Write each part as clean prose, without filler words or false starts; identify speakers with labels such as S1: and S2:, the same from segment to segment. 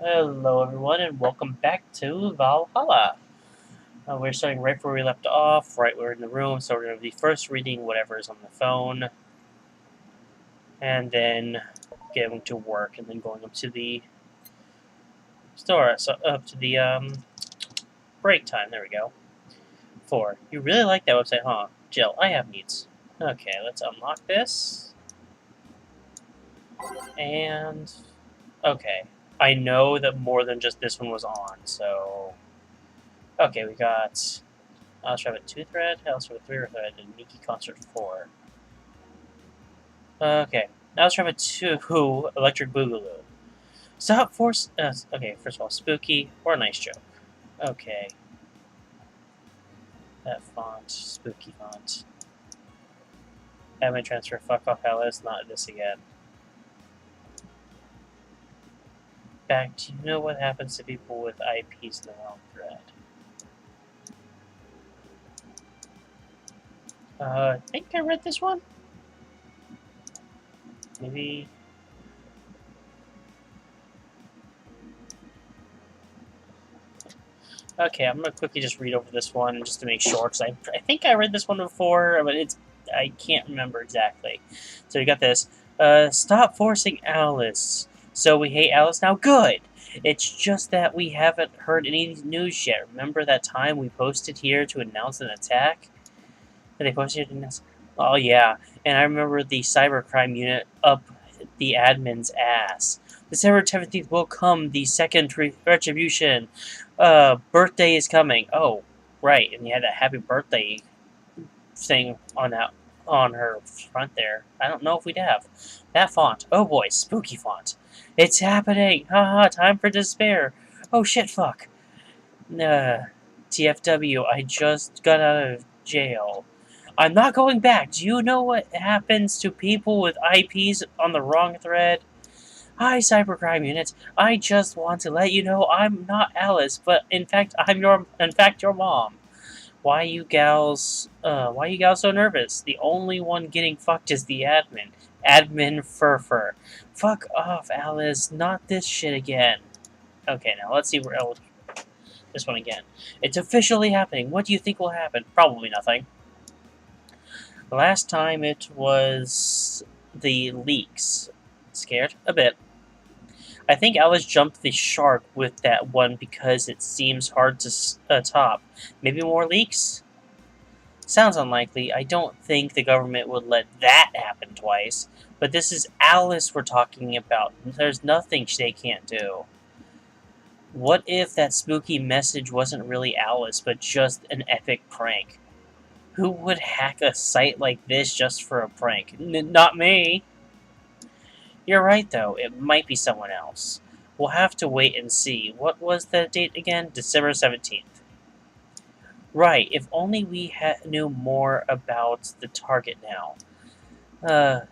S1: Hello, everyone, and welcome back to Valhalla. We're starting right where we left off, right where we're in the room, so we're going to be first reading whatever is on the phone, and then getting to work, and then going up to the store, so up to the break time. There we go. 4. You really like that website, huh? Jill, I have needs. Okay, let's unlock this, and okay. I know that more than just this one was on, so okay, we got Alice Rabbit 2 thread, Alice Rabbit 3 thread, and Miki Concert 4. Okay, Alice Rabbit 2 Electric Boogaloo. Stop force. Okay, first of all, spooky or a nice joke. Okay. That font, spooky font. Admin transfer, fuck off Alice, not this again. Back, do you know what happens to people with IPs in the wrong thread? I think I read this one? Maybe. Okay, I'm gonna quickly just read over this one just to make sure, because I think I read this one before, but I can't remember exactly. So you got this. Stop forcing Alice. So we hate Alice now? Good! It's just that we haven't heard any news yet. Remember that time we posted here to announce an attack? That they posted to announce... Oh, yeah. And I remember the cybercrime unit up the admin's ass. December 17th will come, the second retribution. Birthday is coming. Oh, right. And you had that happy birthday thing on her front there. I don't know if we'd have. That font. Oh boy, spooky font. It's happening! Haha, time for despair. Oh shit, fuck. TFW, I just got out of jail. I'm not going back. Do you know what happens to people with IPs on the wrong thread? Hi, cybercrime units. I just want to let you know I'm not Alice, but in fact your mom. Why you gals so nervous? The only one getting fucked is the admin. Admin Furfur. Fuck off, Alice. Not this shit again. Okay, now let's see where else. This one again. It's officially happening. What do you think will happen? Probably nothing. Last time it was the leaks. Scared? A bit. I think Alice jumped the shark with that one because it seems hard to top. Maybe more leaks? Sounds unlikely. I don't think the government would let that happen twice. But this is Alice we're talking about. There's nothing they can't do. What if that spooky message wasn't really Alice, but just an epic prank? Who would hack a site like this just for a prank? Not me! You're right, though. It might be someone else. We'll have to wait and see. What was the date again? December 17th. Right, if only we knew more about the target now.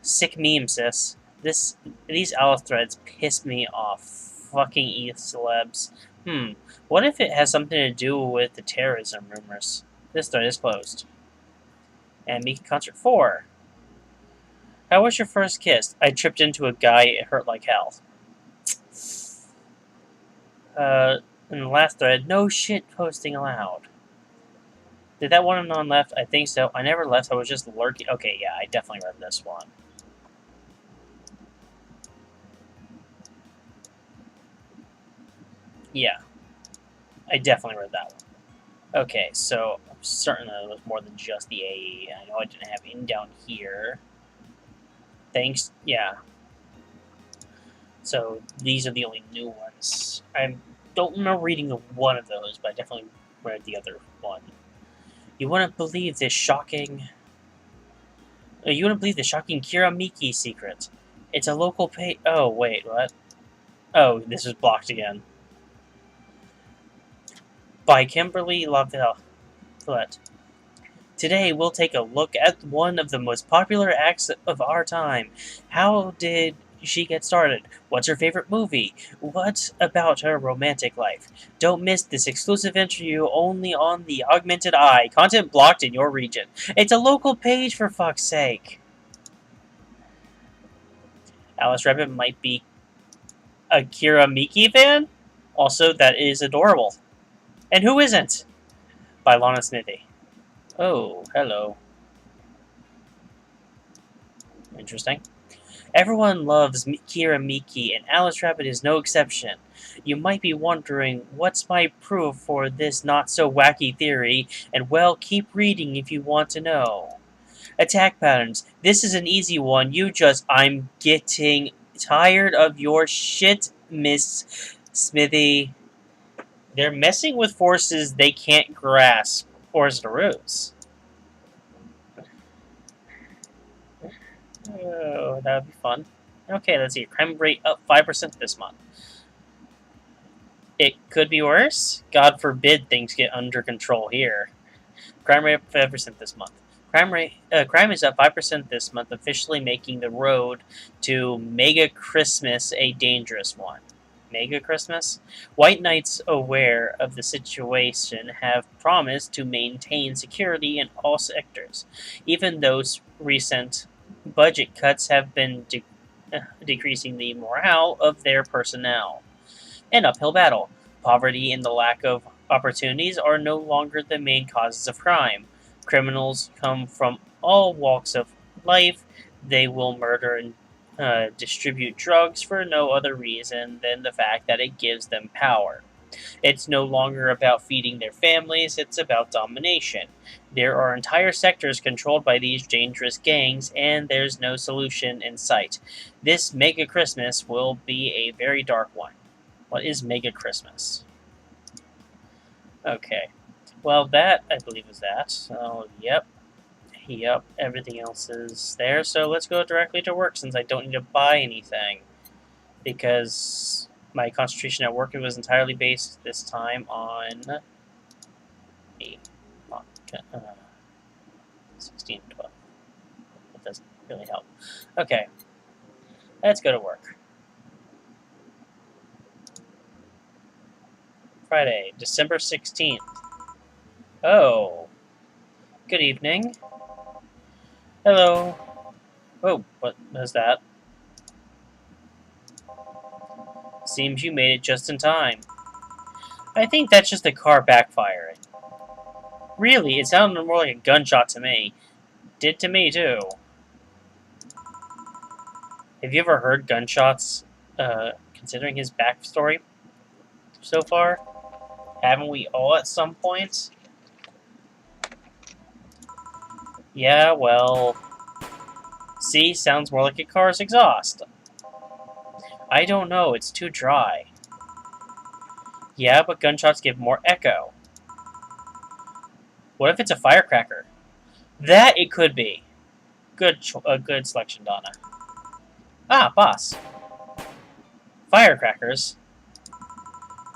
S1: Sick meme, sis. These Alice threads piss me off. Fucking celebs. What if it has something to do with the terrorism rumors? This thread is closed. And Miki Concert 4. How was your first kiss? I tripped into a guy, it hurt like hell. In the last thread, no shit posting allowed. Did that one on left? I think so. I never left, I was just lurking. Okay, yeah, I definitely read this one. Yeah. I definitely read that one. Okay, so I'm certain that it was more than just the AE. I know I didn't have in down here. Thanks, yeah. So these are the only new ones. I don't remember reading one of those, but I definitely read the other one. You wouldn't believe this shocking... You wouldn't believe the shocking Kira Miki secret. It's a local page... Oh, wait, what? Oh, this is blocked again. By Kimberly Lavillette. Today, we'll take a look at one of the most popular acts of our time. How did she get started? What's her favorite movie? What about her romantic life? Don't miss this exclusive interview only on the Augmented Eye. Content blocked in your region. It's a local page, for fuck's sake. Alice Rabbit might be a Kira Miki fan? Also, that is adorable. And who isn't? By Lana Smithy. Oh, hello. Interesting. Everyone loves Kira Miki, and Alice Rabbit is no exception. You might be wondering, what's my proof for this not-so-wacky theory, and well, keep reading if you want to know. Attack patterns. This is an easy one. I'm getting tired of your shit, Miss Smithy. They're messing with forces they can't grasp. Or is it a ruse? Oh, that would be fun. Okay, let's see. Crime rate up 5% this month. It could be worse. God forbid things get under control here. Crime rate up 5% this month. Crime is up 5% this month, officially making the road to Mega Christmas a dangerous one. Mega Christmas? White Knights, aware of the situation, have promised to maintain security in all sectors, even though recent budget cuts have been decreasing the morale of their personnel. An uphill battle. Poverty and the lack of opportunities are no longer the main causes of crime. Criminals come from all walks of life. They will murder and distribute drugs for no other reason than the fact that it gives them power. It's no longer about feeding their families, it's about domination. There are entire sectors controlled by these dangerous gangs, and there's no solution in sight. This Mega Christmas will be a very dark one. What is Mega Christmas? Okay. Well, that, I believe, is that. So, yep. Yep, everything else is there. So let's go directly to work since I don't need to buy anything. Because my concentration at work was entirely based this time on 16 and 12. That doesn't really help. Okay. Let's go to work. Friday, December 16th. Oh. Good evening. Hello. Oh, what is that? Seems you made it just in time. I think that's just a car backfiring. Really, it sounded more like a gunshot to me. Did to me, too. Have you ever heard gunshots, considering his backstory so far? Haven't we all at some point? Yeah, well... See, sounds more like a car's exhaust. I don't know, it's too dry. Yeah, but gunshots give more echo. What if it's a firecracker? That it could be. Good selection, Donna. Ah, boss. Firecrackers.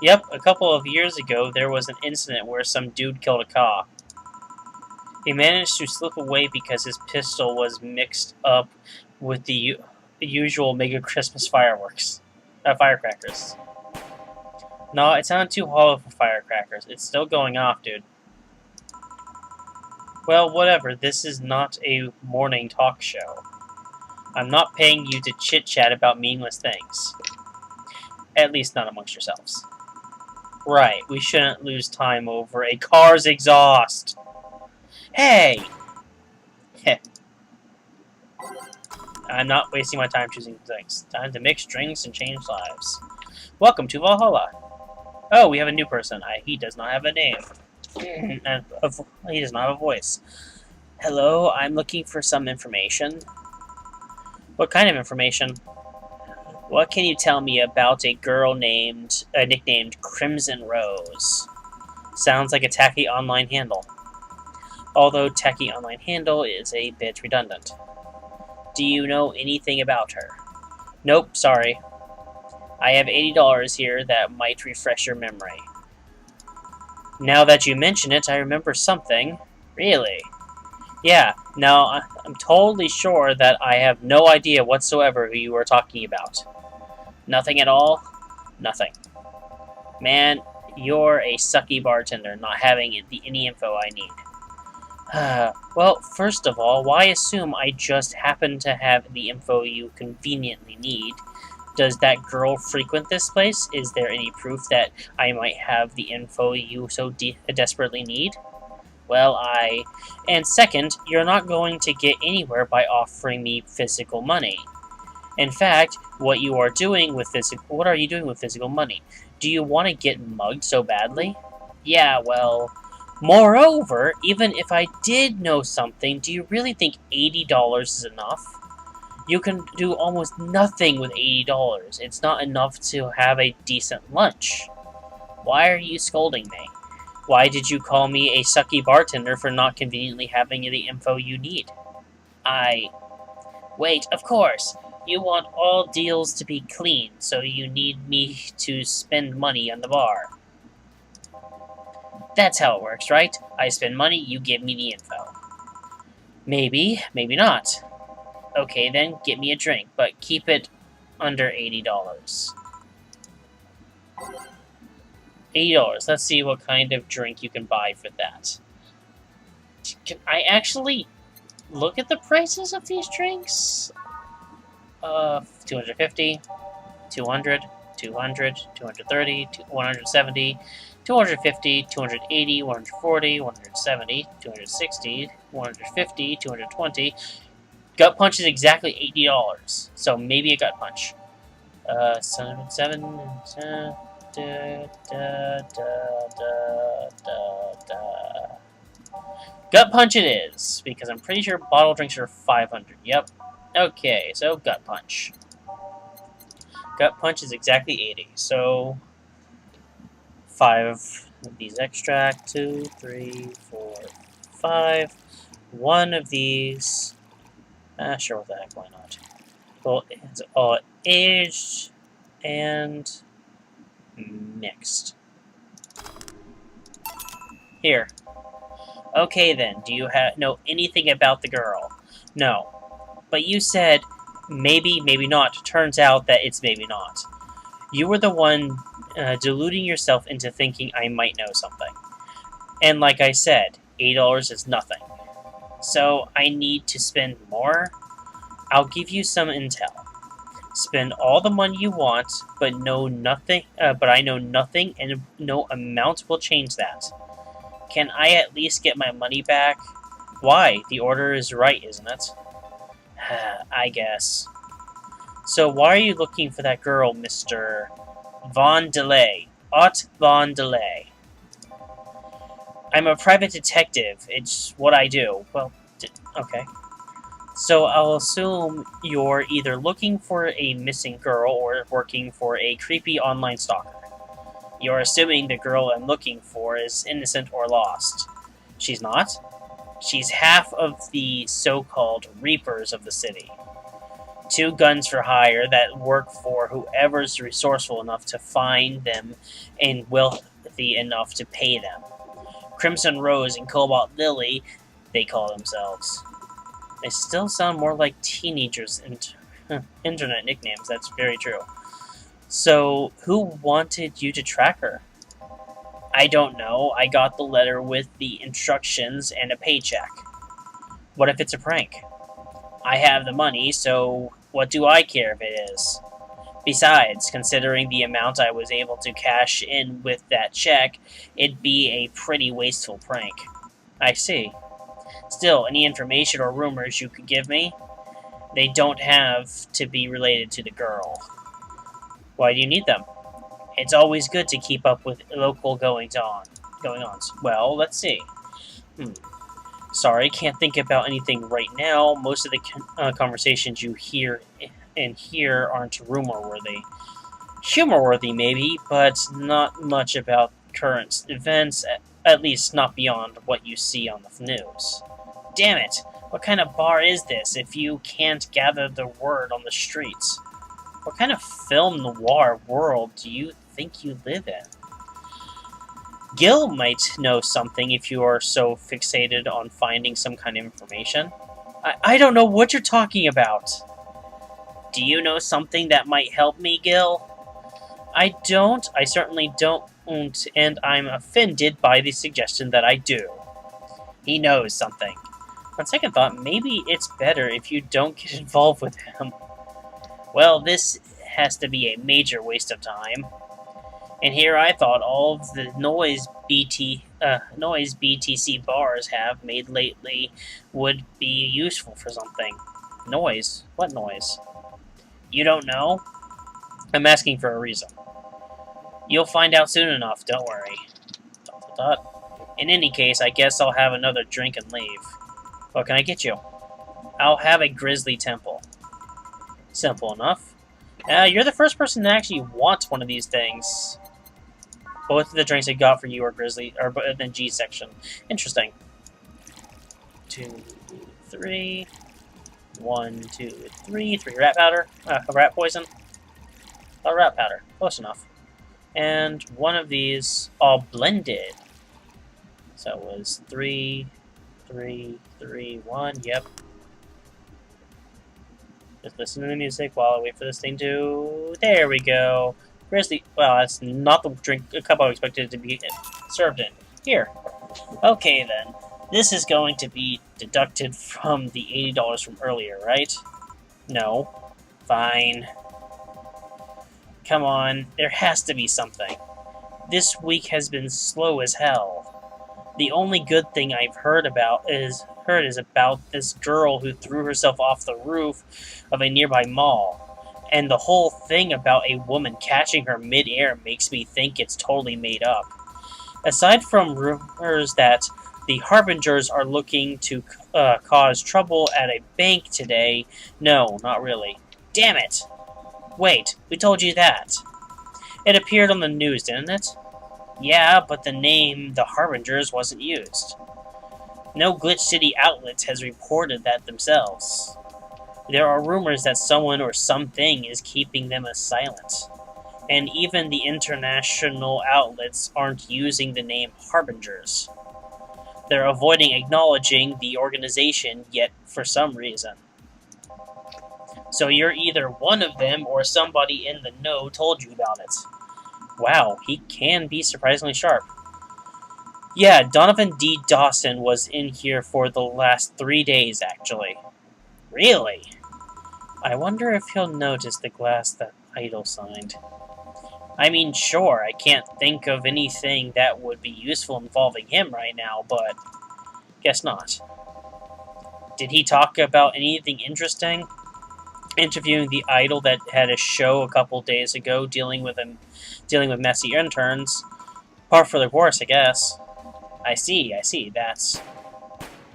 S1: Yep, a couple of years ago, there was an incident where some dude killed a cop. He managed to slip away because his pistol was mixed up with the usual Mega Christmas fireworks. Firecrackers. No, it sounded too hollow for firecrackers. It's still going off, dude. Well, whatever. This is not a morning talk show. I'm not paying you to chit-chat about meaningless things. At least not amongst yourselves. Right, we shouldn't lose time over a car's exhaust. Hey! Heh. I'm not wasting my time choosing things. Time to mix drinks and change lives. Welcome to Valhalla. Oh, we have a new person. He does not have a name. And he does not have a voice. Hello, I'm looking for some information. What kind of information? What can you tell me about a girl nicknamed Crimson Rose? Sounds like a tacky online handle. Although tacky online handle is a bit redundant. Do you know anything about her? Nope, sorry. I have $80 here that might refresh your memory. Now that you mention it, I remember something. Really? Yeah, now I'm totally sure that I have no idea whatsoever who you are talking about. Nothing at all? Nothing. Man, you're a sucky bartender, not having any info I need. Well, first of all, why assume I just happen to have the info you conveniently need? Does that girl frequent this place? Is there any proof that I might have the info you so desperately need? Well, And second, you're not going to get anywhere by offering me physical money. In fact, what are you doing with physical money? Do you want to get mugged so badly? Yeah, well, moreover, even if I did know something, do you really think $80 is enough? You can do almost nothing with $80. It's not enough to have a decent lunch. Why are you scolding me? Why did you call me a sucky bartender for not conveniently having the info you need? Wait, of course. You want all deals to be clean, so you need me to spend money on the bar. That's how it works, right? I spend money, you give me the info. Maybe, maybe not. Okay, then, get me a drink, but keep it under $80. $80. Let's see what kind of drink you can buy for that. Can I actually look at the prices of these drinks? 250, 200, 200, 230, 170, 250, 280, 140, 170, 260, 150, 220. Gut punch is exactly $80, so maybe a gut punch. 7. Gut punch it is, because I'm pretty sure bottle drinks are 500. Yep. Okay, so gut punch. Gut punch is exactly 80. So 5 of these extract. 2, 3, 4, 5. 1 of these. Sure, what the heck, why not? Well, it's all aged and mixed. Here. Okay then, do you know anything about the girl? No. But you said maybe, maybe not. Turns out that it's maybe not. You were the one deluding yourself into thinking I might know something. And like I said, $8 is nothing. So I need to spend more? I'll give you some intel. Spend all the money you want, but I know nothing, and no amount will change that. Can I at least get my money back? Why? The order is right, isn't it? I guess. So why are you looking for that girl, Mr. Von Delay? Ott Von Delay. I'm a private detective. It's what I do. Well, okay. So I'll assume you're either looking for a missing girl or working for a creepy online stalker. You're assuming the girl I'm looking for is innocent or lost. She's not? She's half of the so-called Reapers of the city. 2 guns for hire that work for whoever's resourceful enough to find them and wealthy enough to pay them. Crimson Rose and Cobalt Lily, they call themselves. They still sound more like teenagers' internet nicknames, that's very true. So, who wanted you to track her? I don't know. I got the letter with the instructions and a paycheck. What if it's a prank? I have the money, so what do I care if it is? Besides, considering the amount I was able to cash in with that check, it'd be a pretty wasteful prank. I see. Still, any information or rumors you could give me? They don't have to be related to the girl. Why do you need them? It's always good to keep up with local goings-ons. Well, let's see. Sorry, can't think about anything right now. Most of the conversations you hear and here aren't rumor-worthy. Humor-worthy, maybe, but not much about current events, at least not beyond what you see on the news. Damn it! What kind of bar is this if you can't gather the word on the streets? What kind of film noir world do you think you live in? Gil might know something if you are so fixated on finding some kind of information. I don't know what you're talking about. Do you know something that might help me, Gil? I don't. I certainly don't, and I'm offended by the suggestion that I do. He knows something. On second thought, maybe it's better if you don't get involved with him. Well, this has to be a major waste of time. And here I thought all of the noise BTC bars have made lately would be useful for something. Noise? What noise? You don't know? I'm asking for a reason. You'll find out soon enough, don't worry. ... In any case, I guess I'll have another drink and leave. What can I get you? I'll have a grizzly temple. Simple enough. You're the first person to actually want one of these things. Both of the drinks I got for you are grizzly, or in the G section. Interesting. 2, 3. 1, 2, 3. 3 rat powder. Rat poison. Rat powder. Close enough. And one of these all blended. So it was 3, 3, 3, 1. Yep. Just listen to the music while I wait for this thing to... There we go. Grizzly... Well, that's not the cup I expected it to be served in. Here. Okay, then. This is going to be deducted from the $80 from earlier, right? No. Fine. Come on. There has to be something. This week has been slow as hell. The only good thing I've heard is about this girl who threw herself off the roof of a nearby mall. And the whole thing about a woman catching her mid-air makes me think it's totally made up. Aside from rumors that the Harbingers are looking to cause trouble at a bank today, no, not really. Damn it! Wait, we told you that. It appeared on the news, didn't it? Yeah, but the name The Harbingers wasn't used. No Glitch City outlet has reported that themselves. There are rumors that someone or something is keeping them silent. And even the international outlets aren't using the name Harbingers. They're avoiding acknowledging the organization yet for some reason. So you're either one of them or somebody in the know told you about it. Wow, he can be surprisingly sharp. Yeah, Donovan D. Dawson was in here for the last 3 days, actually. Really? I wonder if he'll notice the glass that Idol signed. I mean, sure, I can't think of anything that would be useful involving him right now, but guess not. Did he talk about anything interesting? Interviewing the idol that had a show a couple days ago, dealing with messy interns. Par for the course, I guess. I see, that's...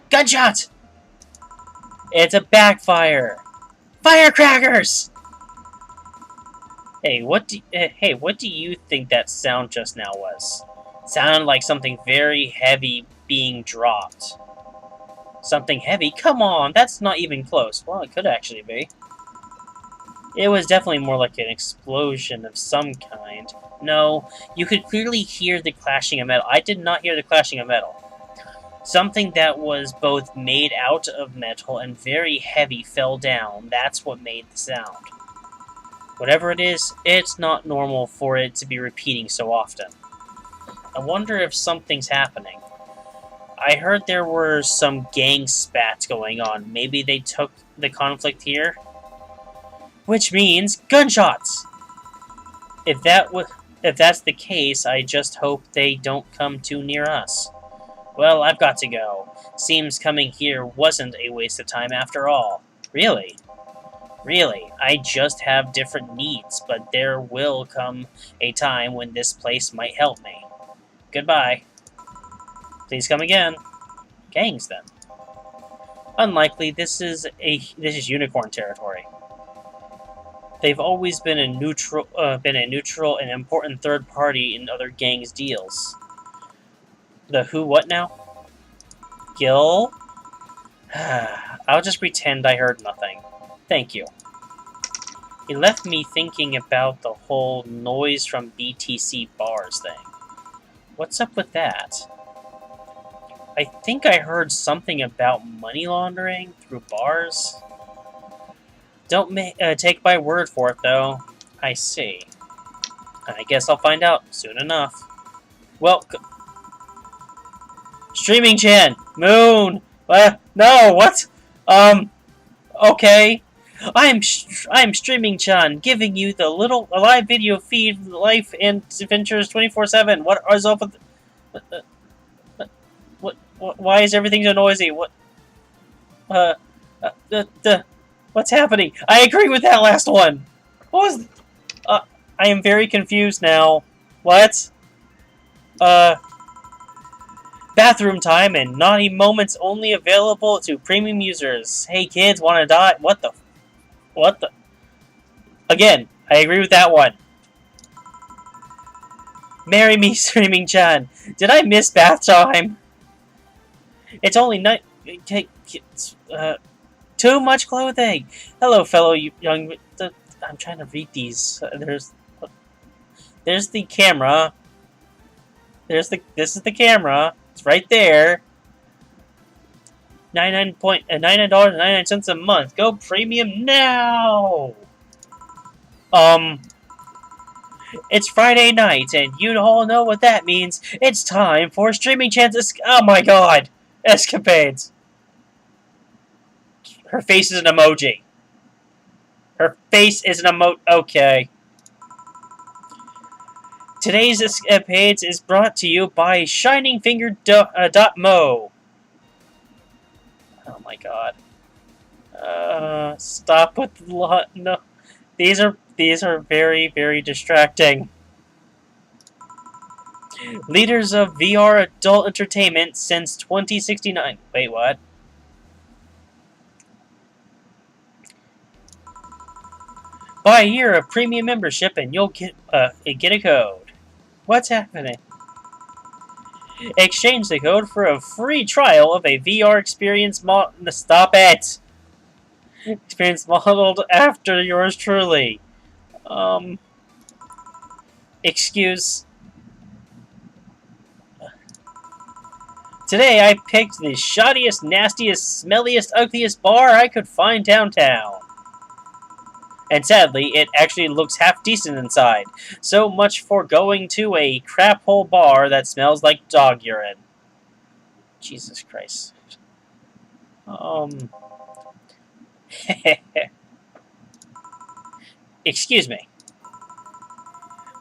S1: Gunshot! It's a backfire! Firecrackers! Hey, what do you think that sound just now was? It sounded like something very heavy being dropped. Something heavy? Come on, that's not even close. Well, it could actually be. It was definitely more like an explosion of some kind. No, you could clearly hear the clashing of metal. I did not hear the clashing of metal. Something that was both made out of metal and very heavy fell down. That's what made the sound. Whatever it is, it's not normal for it to be repeating so often. I wonder if something's happening. I heard there were some gang spats going on. Maybe they took the conflict here? Which means gunshots! If that's the case, I just hope they don't come too near us. Well, I've got to go. Seems coming here wasn't a waste of time after all. Really? Really, I just have different needs, but there will come a time when this place might help me. Goodbye. Please come again. Gangs, then. Unlikely, this is unicorn territory. They've always been a neutral and important third party in other gangs' deals. The who what now? Gil? I'll just pretend I heard nothing. Thank you. He left me thinking about the whole noise from BTC bars thing. What's up with that? I think I heard something about money laundering through bars. Don't take my word for it, though. I see. I guess I'll find out soon enough. Well, Streaming Chan! Moon! No, what? Okay. I'm Streaming Chan, giving you the a live video feed, life and adventures 24/7. What is up with? What? Why is everything so noisy? What? Uh, what's happening? I agree with that last one. What was? I am very confused now. What? Uh, Bathroom time and naughty moments only available to premium users. Hey kids, wanna die? What the? What the? Again, I agree with that one. Marry me, Streaming Chan. Did I miss bath time? It's only night. Too much clothing. Hello, fellow young. I'm trying to read these. There's the camera. This is the camera. It's right there. $99.99 a month. Go premium now. It's Friday night, and you all know what that means. It's time for Streaming Chances. Oh my god, escapades. Her face is an emoji. Her face is an Okay. Today's escapades is brought to you by ShiningFinger.mo. Oh my god. Stop with the lot. No, these are very, very distracting. Leaders of VR adult entertainment since 2069. Wait, what? Buy a year of premium membership and you'll get a code. What's happening? Exchange the code for a free trial of a VR experience Stop it! Experience modeled after yours truly. Excuse. Today I picked the shoddiest, nastiest, smelliest, ugliest bar I could find downtown. And sadly, it actually looks half decent inside. So much for going to a crap hole bar that smells like dog urine. Jesus Christ. Excuse me.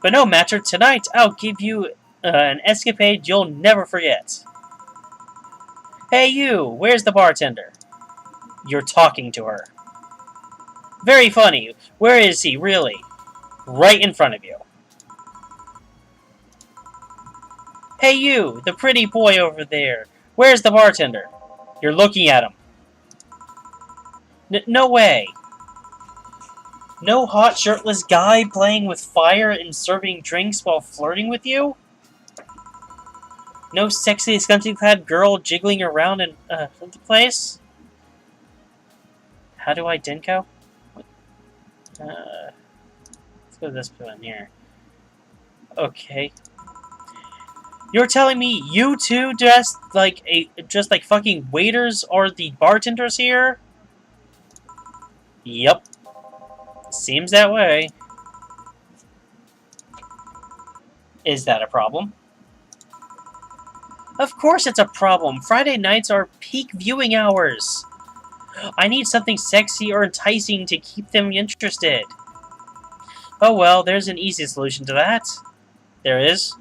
S1: But no matter, tonight I'll give you an escapade you'll never forget. Hey you, where's the bartender? You're talking to her. Very funny. Where is he, really? Right in front of you. Hey you, the pretty boy over there. Where's the bartender? You're looking at him. No way. No hot shirtless guy playing with fire and serving drinks while flirting with you? No sexy scunty-clad girl jiggling around in the place? How do I Denko? Let's go to this one here. Okay. You're telling me you two just like fucking waiters are the bartenders here? Yep. Seems that way. Is that a problem? Of course it's a problem. Friday nights are peak viewing hours. I need something sexy or enticing to keep them interested. Oh well, there's an easy solution to that. There is.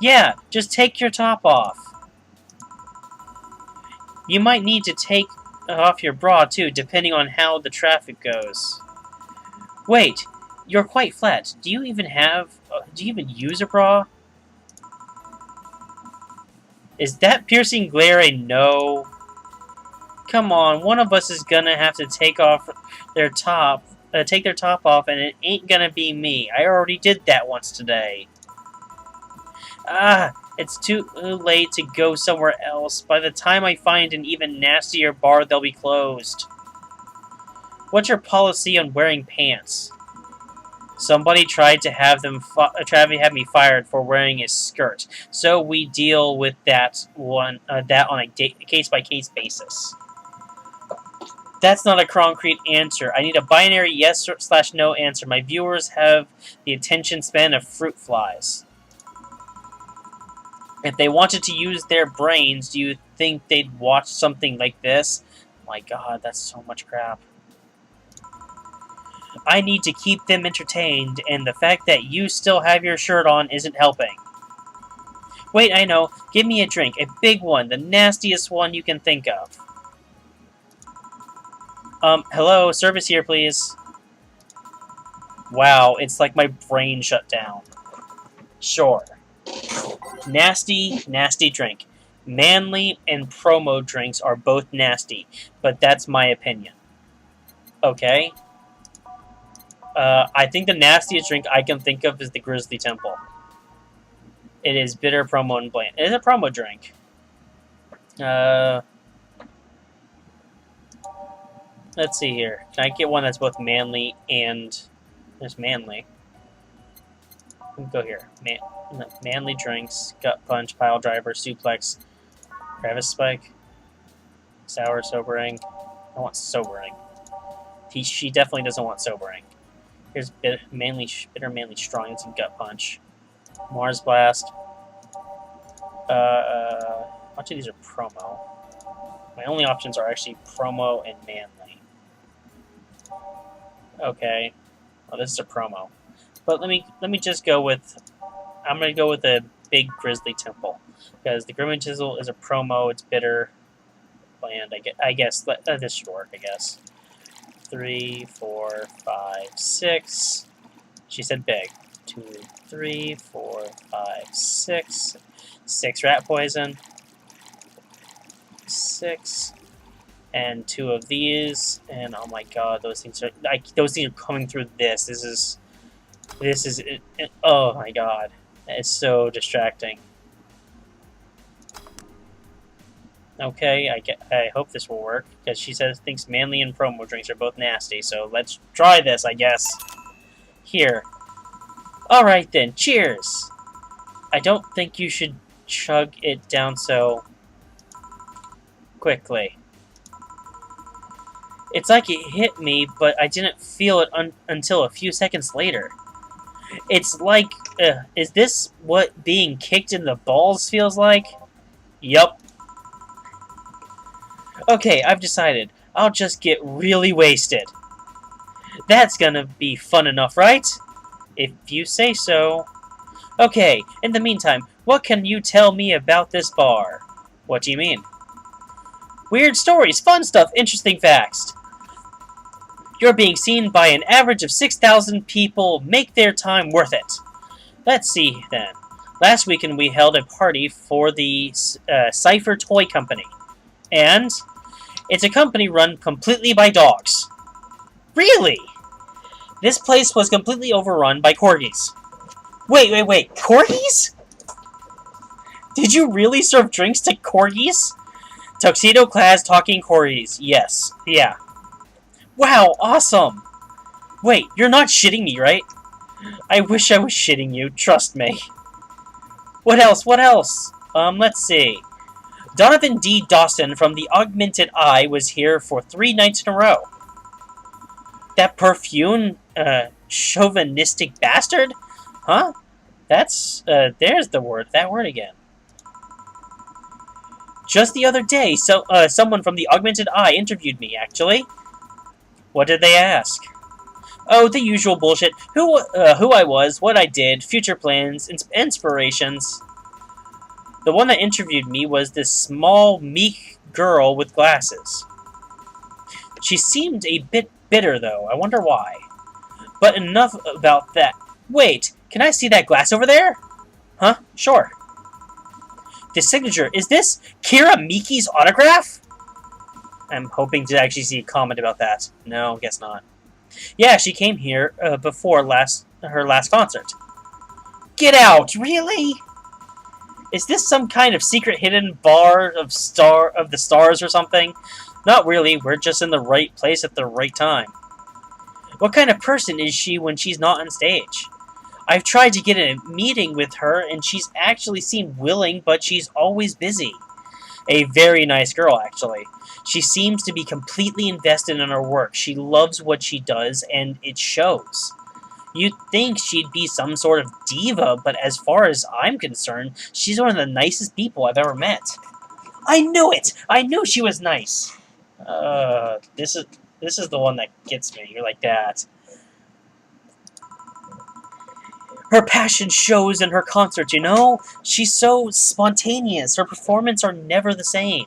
S1: Yeah, just take your top off. You might need to take off your bra too, depending on how the traffic goes. Wait, you're quite flat. Do you even use a bra? Is that piercing glare a no? Come on, one of us is gonna have to take their top off, and it ain't gonna be me. I already did that once today. Ah, it's too late to go somewhere else. By the time I find an even nastier bar, they'll be closed. What's your policy on wearing pants? Somebody tried to have me fired for wearing a skirt, so we deal with that on a case-by-case basis. That's not a concrete answer. I need a binary yes/no answer. My viewers have the attention span of fruit flies. If they wanted to use their brains, do you think they'd watch something like this? My god, that's so much crap. I need to keep them entertained, and the fact that you still have your shirt on isn't helping. Wait, I know. Give me a drink. A big one. The nastiest one you can think of. Hello? Service here, please. Wow, it's like my brain shut down. Sure. Nasty, nasty drink. Manly and promo drinks are both nasty, but that's my opinion. Okay? I think the nastiest drink I can think of is the Grizzly Temple. It is bitter, promo, and bland. It is a promo drink. Let's see here. Can I get one that's both manly and... There's manly. Go here. Manly drinks, gut punch, pile driver, suplex, crevice spike, sour, sobering. I want sobering. She definitely doesn't want sobering. Here's bitter, manly strong. It's a gut punch. Mars blast. A bunch of these are promo. My only options are actually promo and manly. Okay. Well, this is a promo. But let me just go with... I'm going to go with the big Grizzly Temple. Because the Grim and Chisel is a promo. It's bitter. Bland. I guess. This should work, I guess. 3, 4, 5, 6. She said big. 2, 3, 4, 5, 6. 6 rat poison. 6. And 2 of these. And oh my god, those things are coming through this. This is oh my god. It's so distracting. Okay, I hope this will work, because she thinks manly and promo drinks are both nasty, so let's try this, I guess. Here. Alright then, cheers! I don't think you should chug it down so quickly. It's like it hit me, but I didn't feel it until a few seconds later. It's like, is this what being kicked in the balls feels like? Yup. Okay, I've decided. I'll just get really wasted. That's gonna be fun enough, right? If you say so. Okay, in the meantime, what can you tell me about this bar? What do you mean? Weird stories, fun stuff, interesting facts. You're being seen by an average of 6,000 people. Make their time worth it. Let's see, then. Last weekend we held a party for the Cypher Toy Company. And it's a company run completely by dogs. Really? This place was completely overrun by corgis. Wait. Corgis? Did you really serve drinks to corgis? Tuxedo-clad talking corgis. Yes. Yeah. Wow, awesome! Wait, you're not shitting me, right? I wish I was shitting you, trust me. What else? Let's see. Donovan D. Dawson from the Augmented Eye was here for 3 nights in a row. That perfume, chauvinistic bastard? Huh? That's, there's that word again. Just the other day, someone from the Augmented Eye interviewed me, actually. What did they ask? Oh, the usual bullshit. Who I was, what I did, future plans, inspirations. The one that interviewed me was this small, meek girl with glasses. She seemed a bit bitter, though. I wonder why. But enough about that. Wait, can I see that glass over there? Huh? Sure. The signature, is this Kira Miki's autograph? I'm hoping to actually see a comment about that. No, guess not. Yeah, she came here before her last concert. Get out! Really? Is this some kind of secret hidden bar of the stars or something? Not really. We're just in the right place at the right time. What kind of person is she when she's not on stage? I've tried to get a meeting with her, and she's actually seemed willing, but she's always busy. A very nice girl, actually. She seems to be completely invested in her work. She loves what she does, and it shows. You'd think she'd be some sort of diva, but as far as I'm concerned, she's one of the nicest people I've ever met. I knew it! I knew she was nice! This is the one that gets me. You're like that. Her passion shows in her concerts, you know? She's so spontaneous. Her performances are never the same.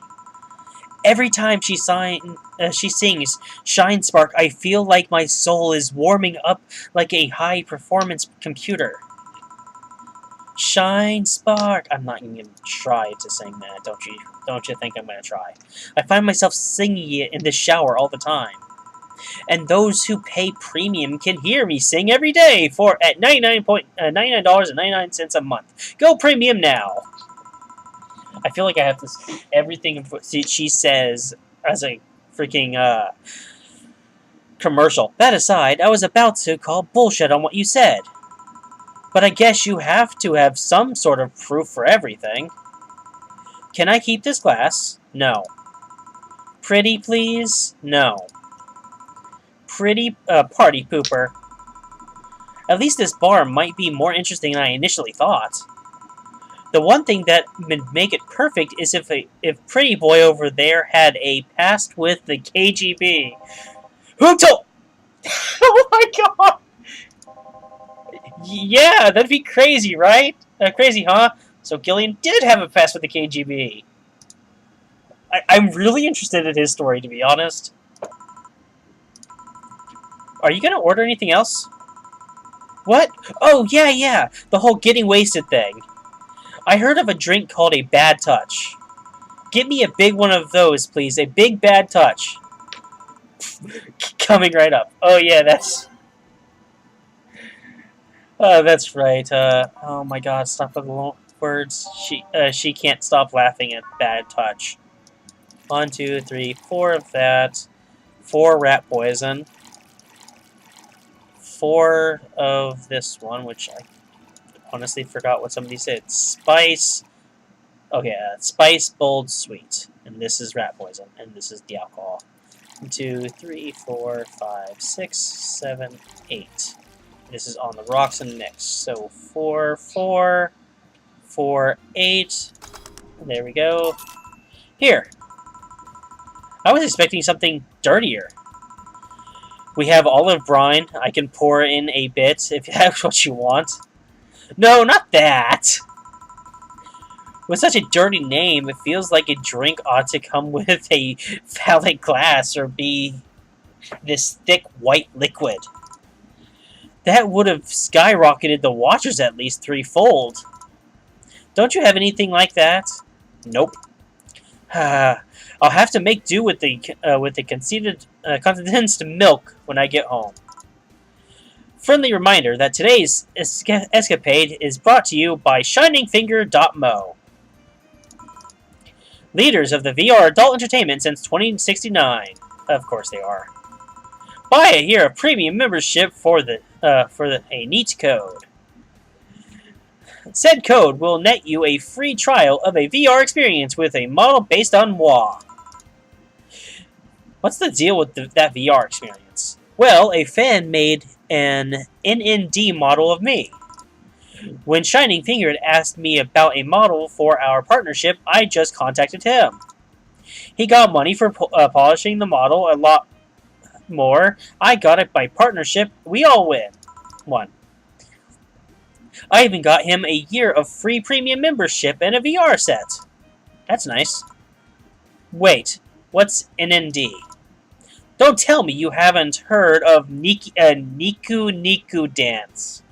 S1: Every time she sings Shine Spark, I feel like my soul is warming up like a high-performance computer. Shine Spark. I'm not even gonna try to sing that. Don't you think I'm gonna try? I find myself singing it in the shower all the time. And those who pay premium can hear me sing every day for at $99.99 a month. Go premium now. I feel like I have this everything she says as a freaking commercial. That aside, I was about to call bullshit on what you said. But I guess you have to have some sort of proof for everything. Can I keep this glass? No. Pretty, please? No. Pretty party pooper. At least this bar might be more interesting than I initially thought. The one thing that would make it perfect is if Pretty Boy over there had a past with the KGB. Who told? Oh my god! Yeah, that'd be crazy, right? Crazy, huh? So Gillian did have a past with the KGB. I'm really interested in his story, to be honest. Are you gonna order anything else? What? Oh, yeah. The whole getting wasted thing. I heard of a drink called a Bad Touch. Get me a big one of those, please. A big Bad Touch. Coming right up. Oh, yeah, that's... that's right. Oh my god, stop with the words. She can't stop laughing at Bad Touch. 1, 2, 3, 4 of that. 4 rat poison. 4 of this one, which I honestly forgot what somebody said. Spice. Okay, spice, bold, sweet. And this is rat poison. And this is the alcohol. 1, 2, 3, 4, 5, 6, 7, 8. This is on the rocks and mix. So 4, 4, 4, 8. There we go. Here. I was expecting something dirtier. We have olive brine. I can pour in a bit if that's what you want. No, not that! With such a dirty name, it feels like a drink ought to come with a phallic glass or be this thick white liquid. That would have skyrocketed the watchers at least 3-fold. Don't you have anything like that? Nope. I'll have to make do with the condensed milk when I get home. Friendly reminder that today's escapade is brought to you by ShiningFinger.mo. Leaders of the VR adult entertainment since 2069. Of course they are. Buy a year of premium membership for a neat code. Said code will net you a free trial of a VR experience with a model based on moi. What's the deal with that VR experience? Well, a fan made an NND model of me. When Shining Finger had asked me about a model for our partnership, I just contacted him. He got money for polishing the model a lot more. I got it by partnership. We all win. One. I even got him a year of free premium membership and a VR set. That's nice. Wait, what's NND? Don't tell me you haven't heard of Niku Niku Dance.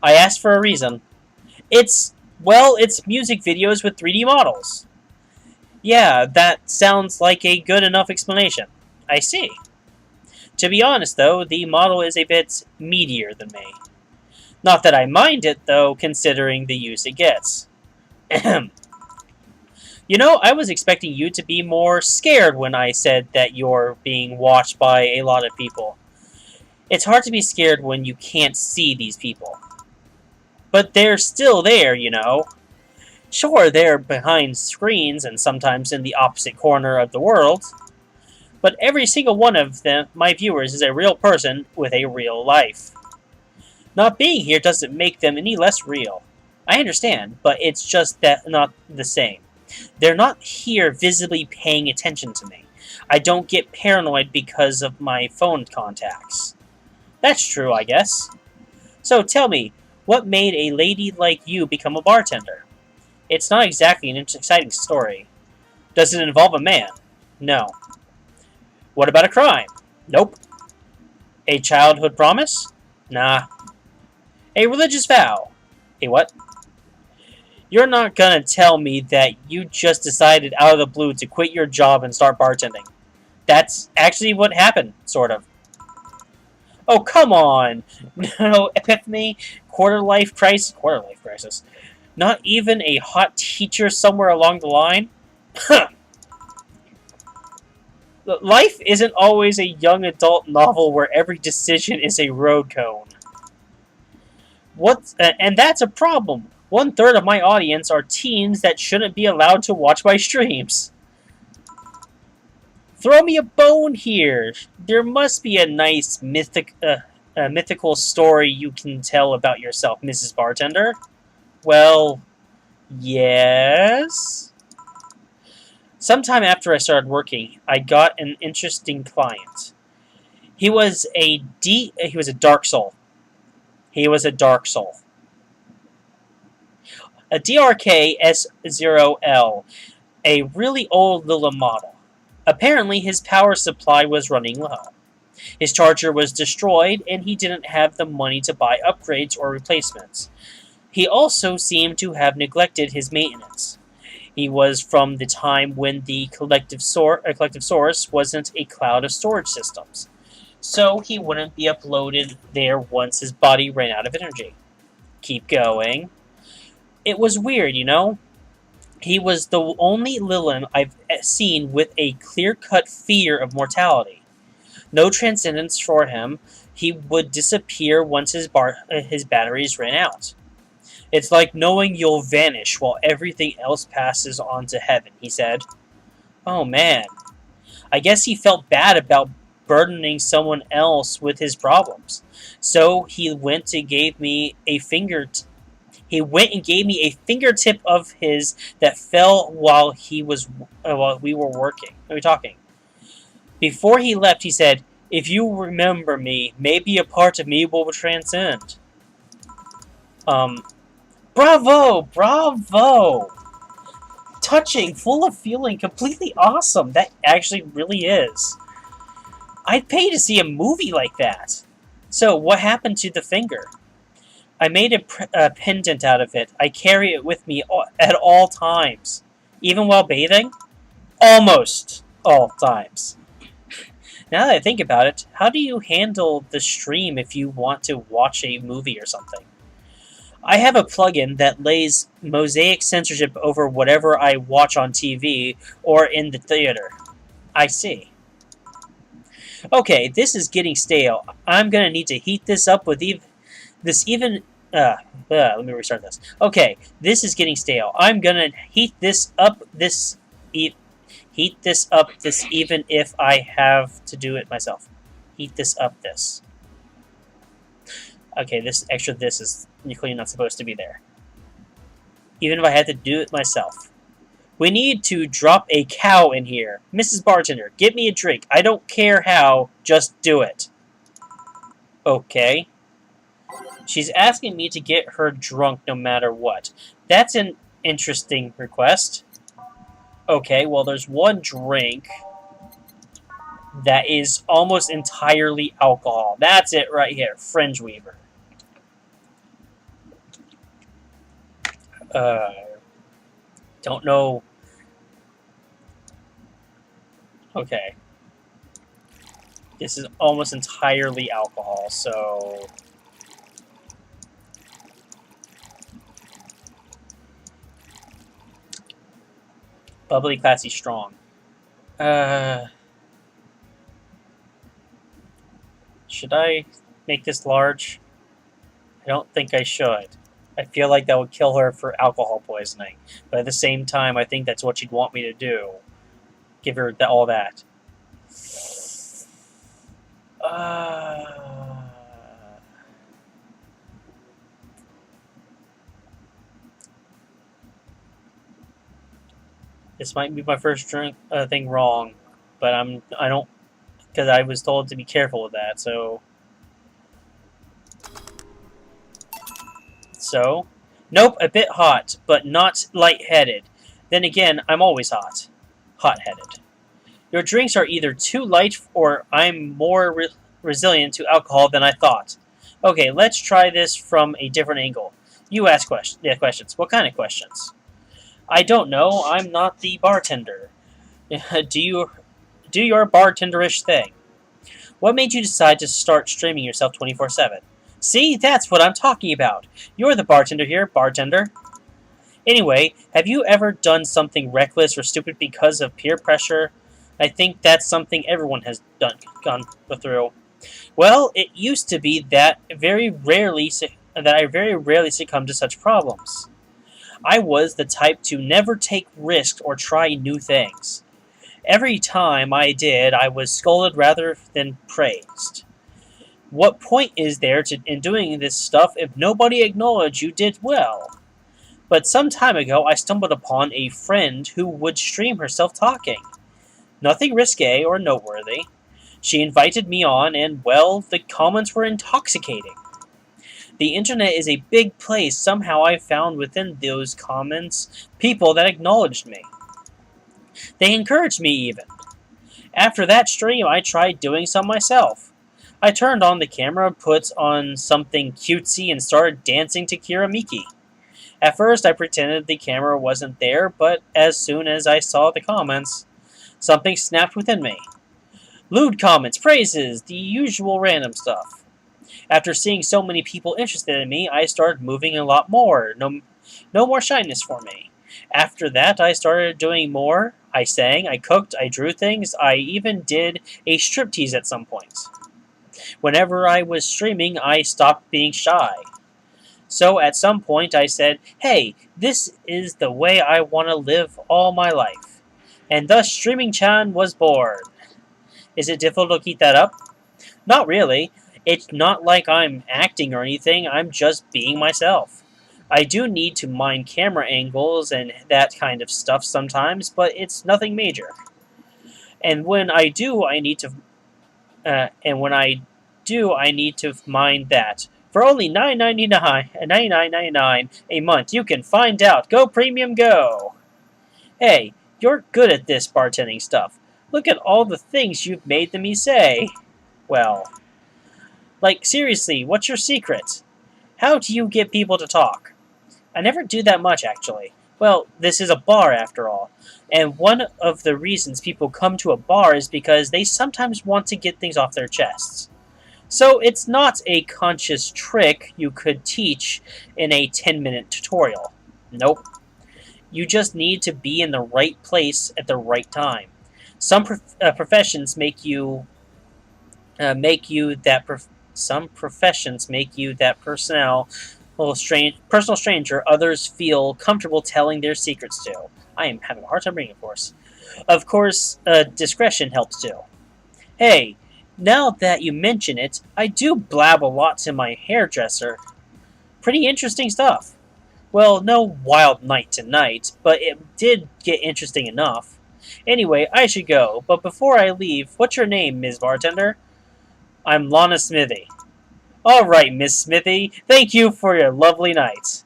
S1: I asked for a reason. It's music videos with 3D models. Yeah, that sounds like a good enough explanation. I see. To be honest, though, the model is a bit meatier than me. Not that I mind it, though, considering the use it gets. Ahem. You know, I was expecting you to be more scared when I said that you're being watched by a lot of people. It's hard to be scared when you can't see these people. But they're still there, you know. Sure, they're behind screens and sometimes in the opposite corner of the world. But every single one of them, my viewers, is a real person with a real life. Not being here doesn't make them any less real. I understand, but it's just that not the same. They're not here visibly paying attention to me. I don't get paranoid because of my phone contacts. That's true, I guess. So tell me, what made a lady like you become a bartender? It's not exactly an exciting story. Does it involve a man? No. What about a crime? Nope. A childhood promise? Nah. A religious vow? A what? You're not gonna tell me that you just decided out of the blue to quit your job and start bartending. That's actually what happened, sort of. Oh, come on! No epiphany, quarter life crisis. Not even a hot teacher somewhere along the line? Life isn't always a young adult novel where every decision is a road cone. And that's a problem. 1/3 of my audience are teens that shouldn't be allowed to watch my streams. Throw me a bone here. There must be a nice mythical story you can tell about yourself, Mrs. Bartender. Well, yes. Sometime after I started working, I got an interesting client. He was a dark soul. He was a dark soul. A DRK S0L, a really old little model. Apparently, his power supply was running low. His charger was destroyed, and he didn't have the money to buy upgrades or replacements. He also seemed to have neglected his maintenance. He was from the time when the collective source wasn't a cloud of storage systems, so he wouldn't be uploaded there once his body ran out of energy. Keep going. It was weird, you know? He was the only Lilin I've seen with a clear-cut fear of mortality. No transcendence for him. He would disappear once his batteries ran out. It's like knowing you'll vanish while everything else passes on to heaven, he said. Oh man. I guess he felt bad about burdening someone else with his problems. So he went and gave me a fingertip of his that fell while we were talking. Before he left, he said, "If you remember me, maybe a part of me will transcend." Bravo! Bravo! Touching, full of feeling, completely awesome. That actually really is. I'd pay to see a movie like that. So, what happened to the finger? I made a pendant out of it. I carry it with me at all times. Even while bathing? Almost all times. Now that I think about it, how do you handle the stream if you want to watch a movie or something? I have a plugin that lays mosaic censorship over whatever I watch on TV or in the theater. I see. Okay, this is getting stale. I'm gonna need to heat this up with let me restart this. Okay, this is getting stale. I'm gonna heat this up even if I have to do it myself. Heat this up this. Okay, this is clearly not supposed to be there. Even if I had to do it myself. We need to drop a cow in here. Mrs. Bartender, get me a drink. I don't care how, just do it. Okay. She's asking me to get her drunk no matter what. That's an interesting request. Okay, well, there's one drink that is almost entirely alcohol. That's it right here, Fringe Weaver. Don't know. Okay. This is almost entirely alcohol, so... Bubbly, classy, strong. Should I make this large? I don't think I should. I feel like that would kill her for alcohol poisoning. But at the same time, I think that's what she'd want me to do. Give her all that. This might be my first drink thing wrong, but I don't, because I was told to be careful with that. So So? Nope, a bit hot, but not lightheaded. Then again, I'm always hot. Hot-headed. Your drinks are either too light or I'm more resilient to alcohol than I thought. Okay, let's try this from a different angle. You ask questions. What kind of questions? I don't know. I'm not the bartender. do you do your bartenderish thing? What made you decide to start streaming yourself 24/7? See, that's what I'm talking about. You're the bartender here, bartender. Anyway, have you ever done something reckless or stupid because of peer pressure? I think that's something everyone has gone through. Well, it used to be that I very rarely succumb to such problems. I was the type to never take risks or try new things. Every time I did, I was scolded rather than praised. What point is there in doing this stuff if nobody acknowledged you did well? But some time ago, I stumbled upon a friend who would stream herself talking. Nothing risque or noteworthy. She invited me on, and well, the comments were intoxicating. The internet is a big place. Somehow I found within those comments people that acknowledged me. They encouraged me even. After that stream, I tried doing some myself. I turned on the camera, put on something cutesy, and started dancing to Kira Miki. At first, I pretended the camera wasn't there, but as soon as I saw the comments, something snapped within me. Lewd comments, praises, the usual random stuff. After seeing so many people interested in me, I started moving a lot more. No more shyness for me. After that, I started doing more. I sang, I cooked, I drew things, I even did a striptease at some point. Whenever I was streaming, I stopped being shy. So at some point I said, hey, this is the way I want to live all my life. And thus Streaming Chan was born. Is it difficult to keep that up? Not really. It's not like I'm acting or anything, I'm just being myself. I do need to mind camera angles and that kind of stuff sometimes, but it's nothing major. And when I do, I need to mind that. For only $99.99 a month, you can find out. Go Premium Go! Hey, you're good at this bartending stuff. Look at all the things you've made me say. Well, like seriously, what's your secret? How do you get people to talk? I never do that much, actually. Well, this is a bar, after all. And one of the reasons people come to a bar is because they sometimes want to get things off their chests. So it's not a conscious trick you could teach in a 10-minute tutorial. Nope. You just need to be in the right place at the right time. Some professions make you some professions make you that personal stranger others feel comfortable telling their secrets to. I am having a hard time reading, of course. Of course, discretion helps too. Hey, now that you mention it, I do blab a lot to my hairdresser. Pretty interesting stuff. Well, no wild night tonight, but it did get interesting enough. Anyway, I should go, but before I leave, what's your name, Ms. Bartender? I'm Lana Smithy. Alright, Miss Smithy, thank you for your lovely night.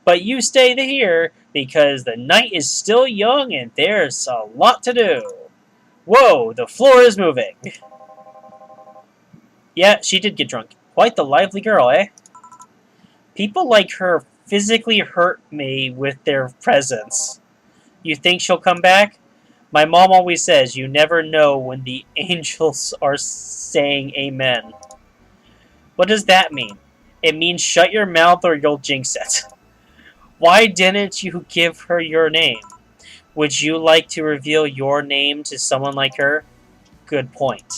S1: But you stay here, because the night is still young and there's a lot to do. Whoa, the floor is moving. Yeah, she did get drunk. Quite the lively girl, eh? People like her physically hurt me with their presence. You think she'll come back? My mom always says you never know when the angels are saying amen. What does that mean? It means shut your mouth or you'll jinx it. Why didn't you give her your name? Would you like to reveal your name to someone like her? Good point.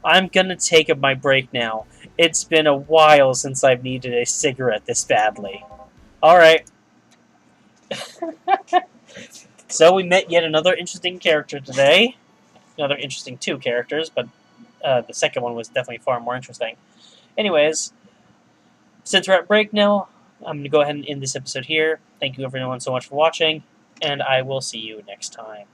S1: I'm gonna take my break now. It's been a while since I've needed a cigarette this badly. Alright. So we met yet another interesting character today. Another interesting two characters, but the second one was definitely far more interesting. Anyways, since we're at break now, I'm going to go ahead and end this episode here. Thank you everyone so much for watching, and I will see you next time.